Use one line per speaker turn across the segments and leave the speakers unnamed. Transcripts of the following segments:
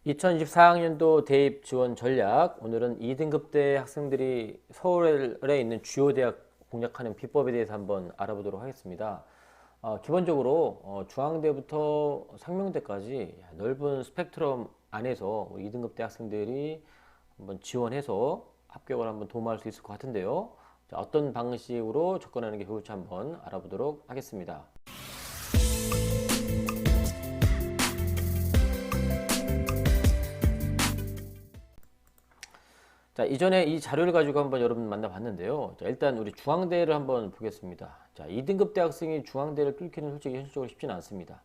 2024학년도 대입 지원 전략. 오늘은 2등급대 학생들이 서울에 있는 주요 대학 공략하는 비법에 대해서 한번 알아보도록 하겠습니다. 기본적으로 중앙대부터 상명대까지 넓은 스펙트럼 안에서 2등급대 학생들이 한번 지원해서 합격을 한번 도모할 수 있을 것 같은데요. 자, 어떤 방식으로 접근하는 게 좋을지 한번 알아보도록 하겠습니다. 자, 이전에 이 자료를 가지고 한번 여러분 만나봤는데요. 자, 일단 우리 중앙대를 한번 보겠습니다. 자, 2등급 대학생이 중앙대를 뚫기는 솔직히 현실적으로 쉽지는 않습니다.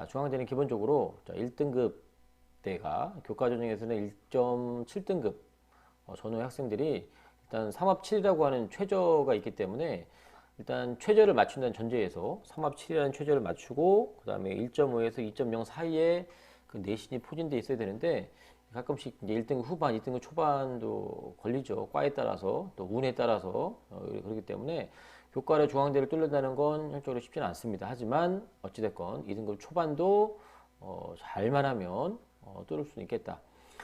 중앙대는 기본적으로 자, 1등급 대가 교과전형에서는 1.7등급 전후의 학생들이 일단 3합 7이라고 하는 최저가 있기 때문에 일단 최저를 맞춘다는 전제에서 3합 7이라는 최저를 맞추고 그 다음에 1.5에서 2.0 사이에 그 내신이 포진되어 있어야 되는데 가끔씩 이제 1등급 후반, 2등급 초반도 걸리죠. 과에 따라서 또 운에 따라서 그렇기 때문에 교과를 중앙대를 뚫는다는 건 현실적으로 쉽지는 않습니다. 하지만 어찌됐건 2등급 초반도 잘만 하면 뚫을 수는 있겠다.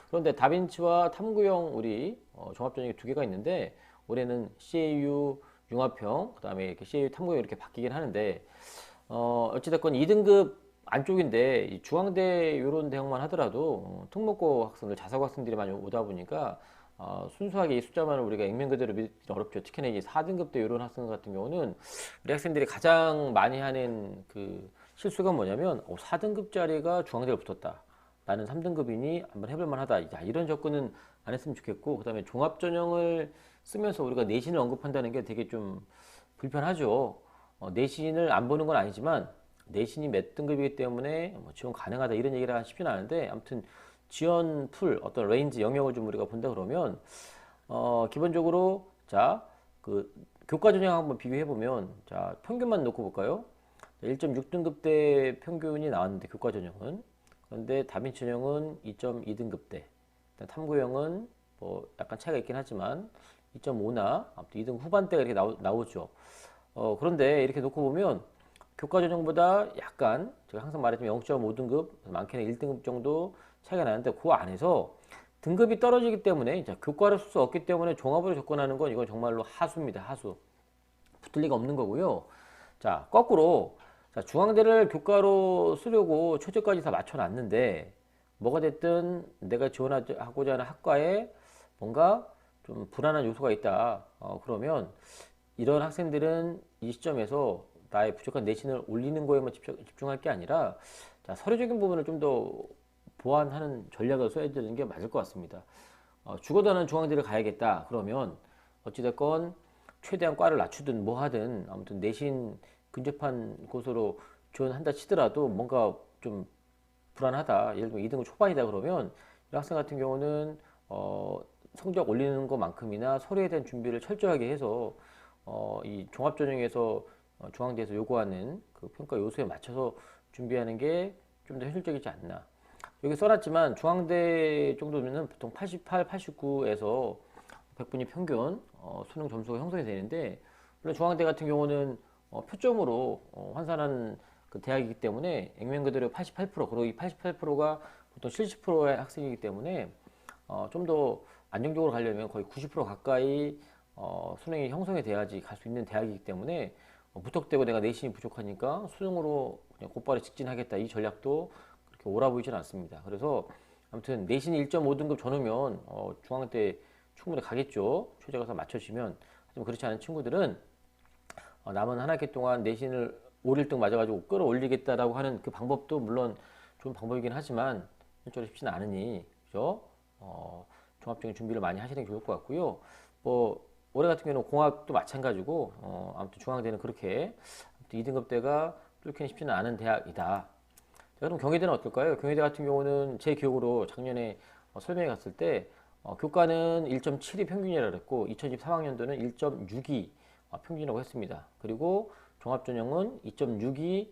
그런데 다빈치와 탐구형 우리 종합전형이 두 개가 있는데 올해는 CAU 융합형, 그 다음에 이렇게 CAU 탐구형 이렇게 바뀌긴 하는데 어찌됐건 2등급 안쪽인데 이 중앙대 이런 대학만 하더라도 특목고 학생들, 자사고 학생들이 많이 오다 보니까 순수하게 이 숫자만을 우리가 액면 그대로 믿기 어렵죠. 특히나 이 4등급 대 이런 학생 같은 경우는 우리 학생들이 가장 많이 하는 그 실수가 뭐냐면 4등급짜리가 중앙대를 붙었다. 나는 3등급이니 한번 해볼 만하다. 야, 이런 접근은 안 했으면 좋겠고, 그 다음에 종합전형을 쓰면서 우리가 내신을 언급한다는 게 되게 좀 불편하죠. 내신을 안 보는 건 아니지만 내신이 몇 등급이기 때문에 뭐 지원 가능하다 이런 얘기를 하기 쉽지는 않은데, 아무튼 지원 풀 어떤 레인지 영역을 좀 우리가 본다 그러면 기본적으로 자 그 교과 전형 한번 비교해 보면 자 평균만 놓고 볼까요? 1.6등급 대 평균이 나왔는데 교과 전형은, 그런데 다빈치 전형은 2.2등급 대, 탐구형은 뭐 약간 차이가 있긴 하지만 2.5나 아무튼 2등 후반대가 이렇게 나오죠. 그런데 이렇게 놓고 보면 교과 전형보다 약간 제가 항상 말했지만 0.5등급, 많게는 1등급 정도 차이가 나는데 그 안에서 등급이 떨어지기 때문에 자, 교과를 쓸 수 없기 때문에 종합으로 접근하는 건 이건 정말로 하수입니다. 하수. 붙을 리가 없는 거고요. 자, 거꾸로 자, 중앙대를 교과로 쓰려고 최저까지 다 맞춰놨는데 뭐가 됐든 내가 지원하고자 하는 학과에 뭔가 좀 불안한 요소가 있다. 그러면 이런 학생들은 이 시점에서 나의 부족한 내신을 올리는 거에만 집중할 게 아니라 자, 서류적인 부분을 좀 더 보완하는 전략을 써야 되는 게 맞을 것 같습니다. 죽어도 나는 중앙대를 가야겠다. 그러면 어찌됐건 최대한 과를 낮추든 뭐 하든 아무튼 내신 근접한 곳으로 지원한다 치더라도 뭔가 좀 불안하다. 예를 들면 2등급 초반이다 그러면 이 학생 같은 경우는 성적 올리는 것만큼이나 서류에 대한 준비를 철저하게 해서 이 종합전형에서 중앙대에서 요구하는 그 평가 요소에 맞춰서 준비하는 게 좀 더 현실적이지 않나. 여기 써놨지만 중앙대 정도면 보통 88, 89에서 100분위 평균 수능 점수가 형성이 되는데, 물론 중앙대 같은 경우는 표점으로 환산한 그 대학이기 때문에 액면 그대로 88%, 그리고 이 88%가 보통 70%의 학생이기 때문에 좀 더 안정적으로 가려면 거의 90% 가까이 수능이 형성이 돼야지 갈 수 있는 대학이기 때문에 무턱대고 내가 내신이 부족하니까 수능으로 그냥 곧바로 직진하겠다 이 전략도 그렇게 옳아 보이진 않습니다. 그래서 아무튼 내신이 1.5등급 전후면 중앙대 충분히 가겠죠. 최저 가서 맞춰지면. 하지만 그렇지 않은 친구들은 남은 한 학기 동안 내신을 5, 1등 맞아가지고 끌어올리겠다라고 하는 그 방법도 물론 좋은 방법이긴 하지만 현실적으로 쉽지는 않으니 그죠? 종합적인 준비를 많이 하시는 게 좋을 것 같고요. 뭐 올해 같은 경우는 공학도 마찬가지고 아무튼 중앙대는 그렇게 2등급대가 뚫기는 쉽지는 않은 대학이다. 자, 그럼 경희대는 어떨까요? 경희대 같은 경우는 제 기억으로 작년에 설명회 갔을 때 교과는 1.7이 평균이라고 그랬고 2023학년도는 1.62 평균이라고 했습니다. 그리고 종합전형은 2.62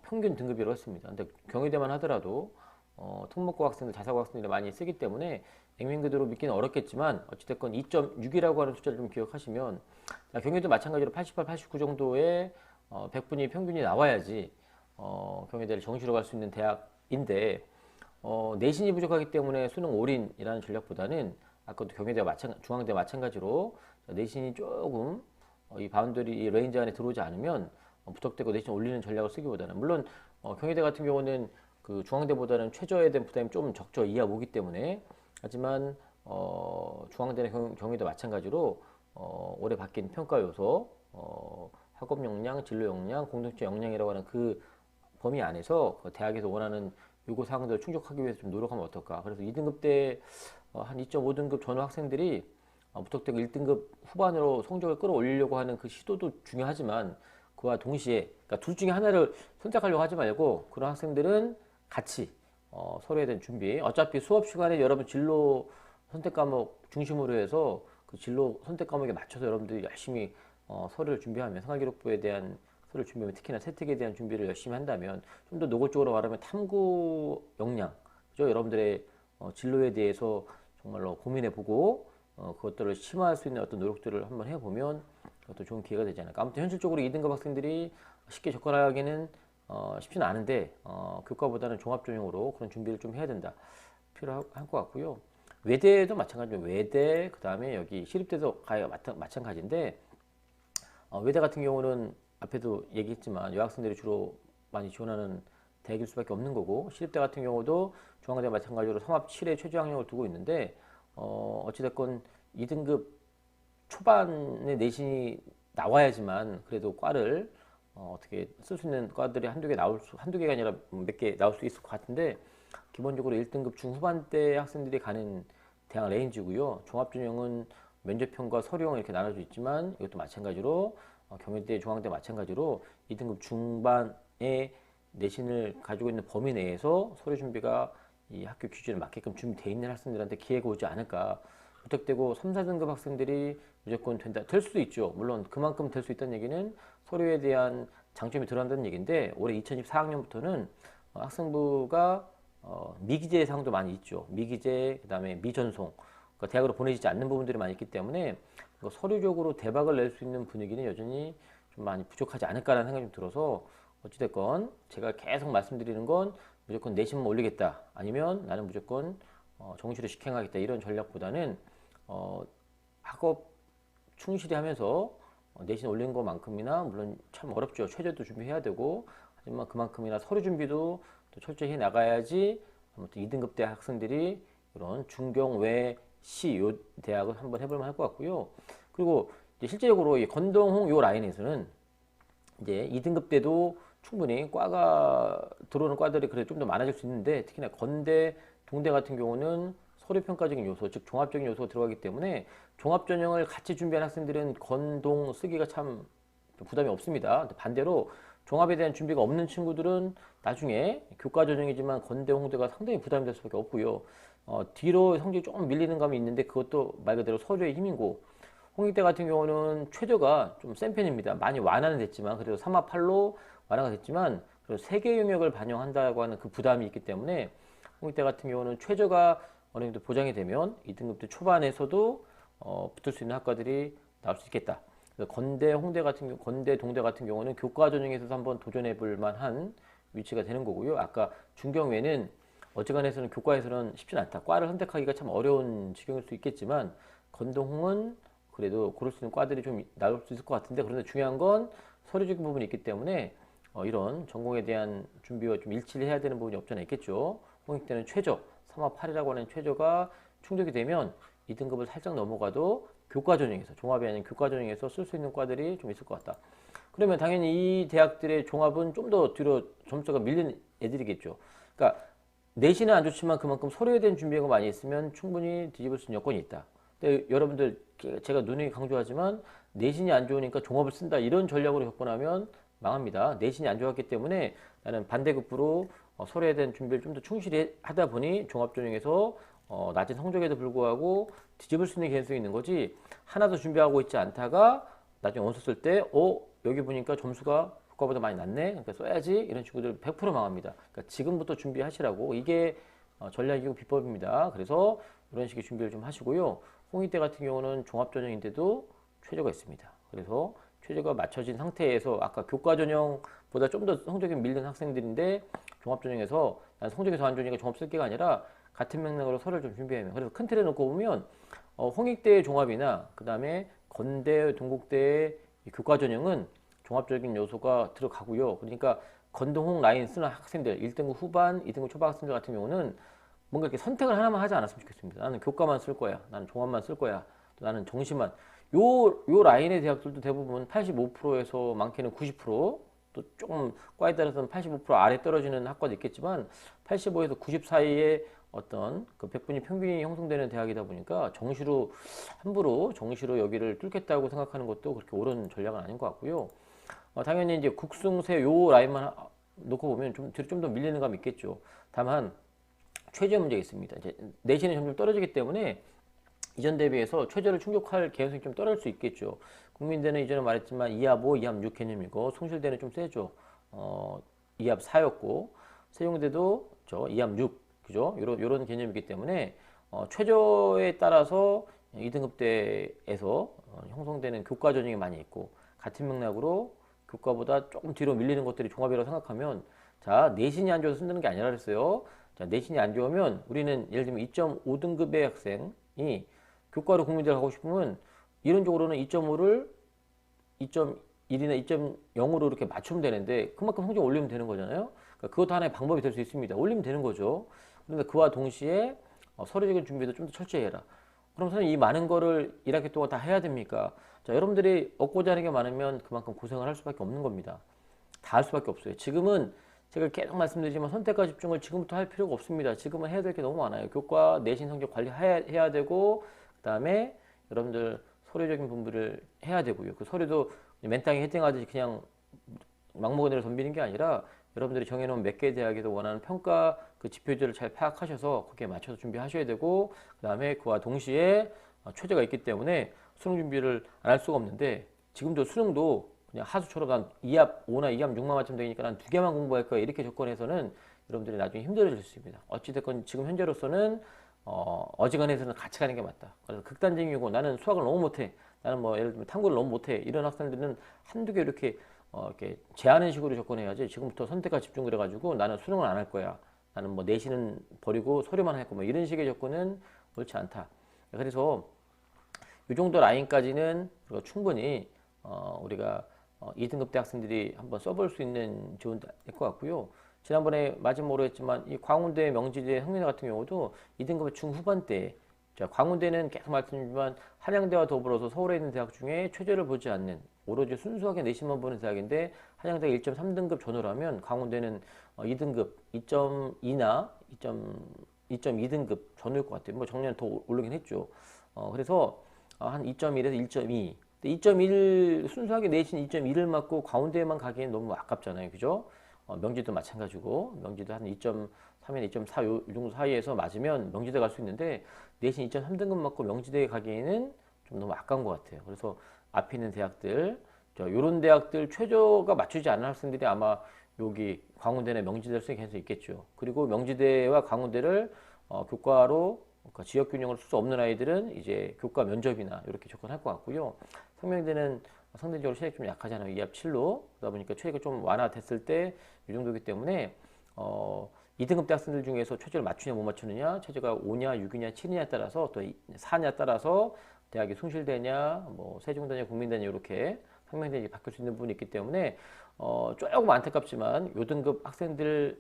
평균 등급이라고 했습니다. 근데 경희대만 하더라도 특목고 학생들, 자사고 학생들이 많이 쓰기 때문에 액면 그대로 믿기는 어렵겠지만 어찌됐건 2.6이라고 하는 숫자를 좀 기억하시면 자, 경희도 마찬가지로 88, 89 정도의 100분위 평균이 나와야지 경희대를 정시로 갈 수 있는 대학인데 내신이 부족하기 때문에 수능 올인이라는 전략보다는 아까도 중앙대 마찬가지로 내신이 조금 이 바운더리 이 레인지 안에 들어오지 않으면 부탁되고 내신 올리는 전략을 쓰기보다는 물론 경희대 같은 경우는 그 중앙대보다는 최저에 대한 부담이 좀 적죠. 이하 오기 때문에. 하지만 중앙대나 경희대 마찬가지로 올해 바뀐 평가 요소 학업 역량, 진로 역량, 공동체 역량이라고 하는 그 범위 안에서 그 대학에서 원하는 요구 사항들을 충족하기 위해서 좀 노력하면 어떨까. 그래서 2등급 때 한 2.5등급 전후 학생들이 무턱대고 1등급 후반으로 성적을 끌어올리려고 하는 그 시도도 중요하지만 그와 동시에 그러니까 둘 중에 하나를 선택하려고 하지 말고 그런 학생들은 같이 서로에 대한 준비. 어차피 수업 시간에 여러분 진로 선택 과목 중심으로 해서 그 진로 선택 과목에 맞춰서 여러분들이 열심히 서류를 준비하면 생활기록부에 대한 서류를 준비하면 특히나 채택에 대한 준비를 열심히 한다면 좀 더 노골적으로 말하면 탐구 역량, 그죠? 여러분들의 진로에 대해서 정말로 고민해보고 그것들을 심화할 수 있는 어떤 노력들을 한번 해보면 그것도 좋은 기회가 되지 않을까. 아무튼 현실적으로 2등급 학생들이 쉽게 접근하기는 쉽지는 않은데 교과보다는 종합전형으로 그런 준비를 좀 해야 된다. 필요할 것 같고요. 외대도 마찬가지로 외대 그 다음에 여기 시립대도 마찬가지인데 외대 같은 경우는 앞에도 얘기했지만 여학생들이 주로 많이 지원하는 대학일 수밖에 없는 거고 시립대 같은 경우도 중앙대 마찬가지로 성합 7에 최저 학력을 두고 있는데 어찌됐건 2등급 초반에 내신이 나와야지만 그래도 과를 어떻게 쓸 수 있는 과들이 한두 개가 아니라 몇 개 나올 수 있을 것 같은데 기본적으로 1등급 중후반대 학생들이 가는 대학 레인지고요. 종합전형은 면접형과 서류형 이렇게 나눠져 있지만 이것도 마찬가지로 경희대, 중앙대 마찬가지로 2등급 중반에 내신을 가지고 있는 범위 내에서 서류 준비가 이 학교 기준에 맞게끔 준비되어 있는 학생들한테 기회가 오지 않을까. 부탁되고 3, 4등급 학생들이 무조건 된다. 될 수도 있죠. 물론 그만큼 될 수 있다는 얘기는 서류에 대한 장점이 들어간다는 얘기인데 올해 2024학년부터는 학생부가 미기재 사항도 많이 있죠. 미기재, 그 다음에 미전송. 그러니까 대학으로 보내지지 않는 부분들이 많이 있기 때문에 서류적으로 대박을 낼 수 있는 분위기는 여전히 좀 많이 부족하지 않을까라는 생각이 좀 들어서 어찌됐건 제가 계속 말씀드리는 건 무조건 내신만 올리겠다. 아니면 나는 무조건 정시로 직행하겠다. 이런 전략보다는 학업 충실히 하면서 내신 올린 것만큼이나 물론 참 어렵죠. 최저도 준비해야 되고 하지만 그만큼이나 서류 준비도 또 철저히 해 나가야지 아무튼 2등급 대 학생들이 이런 중경 외시 요 대학을 한번 해볼 만할 것 같고요. 그리고 이제 실제적으로 이 건동홍 요 라인에서는 이제 2등급 때도 충분히 과가 들어오는 과들이 그래 좀 더 많아질 수 있는데 특히나 건대, 동대 같은 경우는 서류 평가적인 요소, 즉 종합적인 요소가 들어가기 때문에 종합 전형을 같이 준비한 학생들은 건동 쓰기가 참 부담이 없습니다. 반대로 종합에 대한 준비가 없는 친구들은 나중에 교과 전형이지만 건대, 홍대가 상당히 부담이 될 수밖에 없고요. 뒤로 성적이 조금 밀리는 감이 있는데 그것도 말 그대로 서류의 힘이고 홍익대 같은 경우는 최저가 좀 센 편입니다. 많이 완화는 됐지만 그래도 3화 8로 완화가 됐지만 그래도 세계 영역을 반영한다고 하는 그 부담이 있기 때문에 홍익대 같은 경우는 최저가 어느 정도 보장이 되면 2등급대 초반에서도 붙을 수 있는 학과들이 나올 수 있겠다. 그래서 건대, 건대, 동대 같은 경우는 교과 전형에서도 한번 도전해 볼 만한 위치가 되는 거고요. 아까 중경외는 어지간해서는 교과에서는 쉽진 않다. 과를 선택하기가 참 어려운 지경일 수 있겠지만 건동홍은 그래도 고를 수 있는 과들이 좀 나올 수 있을 것 같은데 그런데 중요한 건 서류적인 부분이 있기 때문에 이런 전공에 대한 준비와 좀 일치를 해야 되는 부분이 없잖아 있겠죠. 홍익대는 최저 3화 8이라고 하는 최저가 충족이 되면 2등급을 살짝 넘어가도 교과 전형에서 종합이 아닌 교과 전형에서 쓸 수 있는 과들이 좀 있을 것 같다. 그러면 당연히 이 대학들의 종합은 좀 더 뒤로 점수가 밀린 애들이겠죠. 그러니까 내신은 안 좋지만 그만큼 서류에 대한 준비가 많이 있으면 충분히 뒤집을 수 있는 여건이 있다. 근데 여러분들 제가 누누이 강조하지만 내신이 안 좋으니까 종합을 쓴다 이런 전략으로 접근하면 망합니다. 내신이 안 좋았기 때문에 나는 반대급부로 서류에 대한 준비를 좀 더 충실히 하다 보니 종합전형에서 낮은 성적에도 불구하고 뒤집을 수 있는 개연성이 있는 거지 하나도 준비하고 있지 않다가 나중에 원서 쓸 때 여기 보니까 점수가 효과보다 많이 낮네 그러니까 써야지 이런 친구들 100% 망합니다. 그러니까 지금부터 준비하시라고 이게 전략이고 비법입니다. 그래서 이런 식의 준비를 좀 하시고요. 홍익대 같은 경우는 종합전형인데도 최저가 있습니다. 그래서 최저가 맞춰진 상태에서 아까 교과 전형보다 좀 더 성적이 밀린 학생들인데 종합전형에서 난 성적이 더 안 좋으니까 종합 쓸 게가 아니라 같은 맥락으로 서류를 좀 준비하면. 그래서 큰 틀에 놓고 보면 홍익대의 종합이나 그 다음에 건대, 동국대의 이 교과 전형은 종합적인 요소가 들어가고요. 그러니까 건동홍 라인 쓰는 학생들 1등급 후반, 2등급 초반 학생들 같은 경우는 뭔가 이렇게 선택을 하나만 하지 않았으면 좋겠습니다. 나는 교과만 쓸 거야. 나는 종합만 쓸 거야. 또 나는 정시만. 요 라인의 대학들도 대부분 85%에서 많게는 90%, 또 조금 과에 따라서는 85% 아래 떨어지는 학과도 있겠지만 85에서 90 사이에 어떤 그 백분위 평균이 형성되는 대학이다 보니까 정시로 함부로 정시로 여기를 뚫겠다고 생각하는 것도 그렇게 옳은 전략은 아닌 것 같고요. 당연히 이제 국승세 요 라인만 놓고 보면 좀 뒤로 좀 더 밀리는 감이 있겠죠. 다만 최저 문제가 있습니다. 이제 내신이 점점 떨어지기 때문에 이전 대비해서 최저를 충족할 개연성이 좀 떨어질 수 있겠죠. 국민대는 이전에 말했지만 2합 5, 2합 6 개념이고 송실대는 좀 세죠. 2합 4였고 세종대도 저 2합 6 그죠? 요런 개념이기 때문에 최저에 따라서 2등급대에서 형성되는 교과 전형이 많이 있고 같은 맥락으로 교과보다 조금 뒤로 밀리는 것들이 종합이라고 생각하면 자 내신이 안 좋아서 쓴다는 게 아니라 그랬어요. 자 내신이 안 좋으면 우리는 예를 들면 2.5등급의 학생이 교과로 국민대를 가고 싶으면 이론적으로는 2.5를 2.1이나 2.0으로 이렇게 맞추면 되는데 그만큼 성적 올리면 되는 거잖아요. 그러니까 그것도 하나의 방법이 될 수 있습니다. 올리면 되는 거죠. 그런데 그와 동시에 서류적인 준비도 좀 더 철저히 해라. 그럼 선생님 이 많은 거를 1학기 동안 다 해야 됩니까? 자, 여러분들이 얻고자 하는 게 많으면 그만큼 고생을 할 수밖에 없는 겁니다. 다 할 수밖에 없어요. 지금은 제가 계속 말씀드리지만 선택과 집중을 지금부터 할 필요가 없습니다. 지금은 해야 될 게 너무 많아요. 교과, 내신 성적 관리해야 되고 그 다음에 여러분들 서류적인 분부를 해야 되고요. 그 서류도 맨땅에 헤딩하듯이 그냥 막무가내로 덤비는 게 아니라 여러분들이 정해놓은 몇 개 대학에서 원하는 평가 그 지표들을 잘 파악하셔서 거기에 맞춰서 준비하셔야 되고 그 다음에 그와 동시에 최저가 있기 때문에 수능 준비를 안 할 수가 없는데 지금도 수능도 그냥 하수처럼 난 2합 5나 2합 6만 맞추면 되니까 난 2개만 공부할 거야 이렇게 접근해서는 여러분들이 나중에 힘들어질 수 있습니다. 어찌됐건 지금 현재로서는 어지간해서는 같이 가는 게 맞다. 그래서 극단적이고 나는 수학을 너무 못해. 나는 뭐 예를 들면 탐구를 너무 못해. 이런 학생들은 한두 개 이렇게 제하는 식으로 접근해야지 지금부터 선택과 집중을 해가지고 나는 수능을 안 할 거야. 나는 뭐 내신은 버리고 서류만 할 거야. 뭐 이런 식의 접근은 옳지 않다. 그래서 이 정도 라인까지는 충분히 우리가 2등급 대학생들이 한번 써볼 수 있는 좋은 것 같고요. 지난번에 마지막으로 했지만 이 광운대, 명지대, 흥민대 같은 경우도 2등급 중후반대 자, 광운대는 계속 말씀드리지만 한양대와 더불어서 서울에 있는 대학 중에 최저를 보지 않는 오로지 순수하게 내신만 보는 대학인데 한양대가 1.3등급 전후로 하면 광운대는 2등급 2.2나 2.2등급 전후일 것 같아요. 뭐 작년에 더 오르긴 했죠. 그래서 한 2.1에서 1.2 2.1 순수하게 내신 2.1을 맞고 광운대에만 가기엔 너무 아깝잖아요. 그죠? 명지도 마찬가지고 명지도 한 2.3이나 2.4 요 정도 사이에서 맞으면 명지대 갈 수 있는데 내신 2.3등급 맞고 명지대에 가기에는 좀 너무 아까운 것 같아요. 그래서 앞에 있는 대학들 요런 대학들 최저가 맞추지 않은 학생들이 아마 여기 광운대나 명지대를 쓸 가능성이 있겠죠. 그리고 명지대와 광운대를 교과로 그러니까 지역 균형을 쓸 수 없는 아이들은 이제 교과 면접이나 이렇게 접근할 것 같고요. 상명대는 상대적으로 체력이 좀 약하잖아요. 2합 7로. 그러다 보니까 체력이 좀 완화됐을 때 이 정도이기 때문에 2등급 대학생들 중에서 최저를 맞추냐 못 맞추느냐 최저가 5냐 6이냐 7이냐에 따라서 또 4냐 따라서 대학이 숭실대냐 뭐 세종대냐 국민대냐 이렇게 상명대냐 바뀔 수 있는 부분이 있기 때문에 조금 안타깝지만 요 등급 학생들은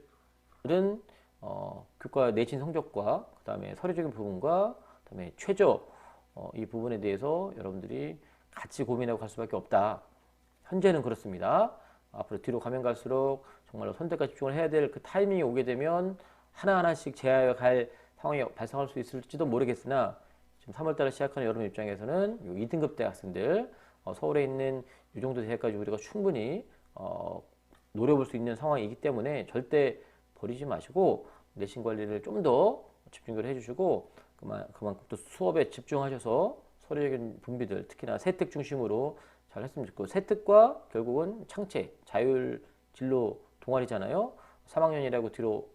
교과 내신 성적과 그 다음에 서류적인 부분과 그 다음에 최저 이 부분에 대해서 여러분들이 같이 고민하고 갈 수밖에 없다. 현재는 그렇습니다. 앞으로 뒤로 가면 갈수록 정말로 선택과 집중을 해야 될 그 타이밍이 오게 되면 하나하나씩 제어해 갈 상황이 발생할 수 있을지도 모르겠으나 지금 3월달에 시작하는 여러분 입장에서는 이 2등급 대학생들 서울에 있는 이 정도 대학까지 우리가 충분히 노려볼 수 있는 상황이기 때문에 절대 버리지 마시고 내신 관리를 좀 더 집중을 해주시고 그만큼 또 수업에 집중하셔서 서류적인 분비들 특히나 세특 중심으로 잘 했으면 좋겠고 세특과 결국은 창체, 자율 진로 동아리잖아요. 3학년이라고 뒤로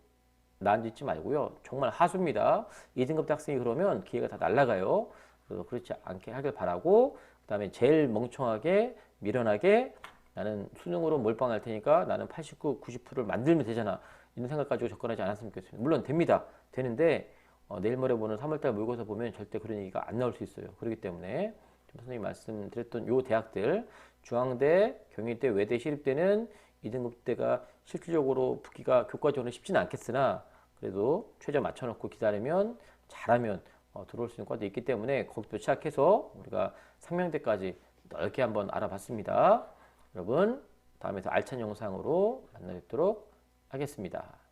나앉지 말고요. 정말 하수입니다. 2등급 학생이 그러면 기회가 다 날아가요. 그래서 그렇지 않게 하길 바라고 그 다음에 제일 멍청하게 미련하게 나는 수능으로 몰빵할 테니까 나는 89, 90%를 만들면 되잖아. 이런 생각 가지고 접근하지 않았으면 좋겠습니다. 물론 됩니다. 되는데 내일 모레 보는 3월달 모의고사 보면 절대 그런 얘기가 안 나올 수 있어요. 그렇기 때문에 선생님이 말씀드렸던 요 대학들 중앙대, 경희대, 외대, 시립대는 2등급대가 실질적으로 붙기가 교과적으로 쉽지는 않겠으나 그래도 최저 맞춰놓고 기다리면 잘하면 들어올 수 있는 과도 있기 때문에 거기부터 시작해서 우리가 상명대까지 넓게 한번 알아봤습니다. 여러분 다음에 더 알찬 영상으로 만나 뵙도록 하겠습니다.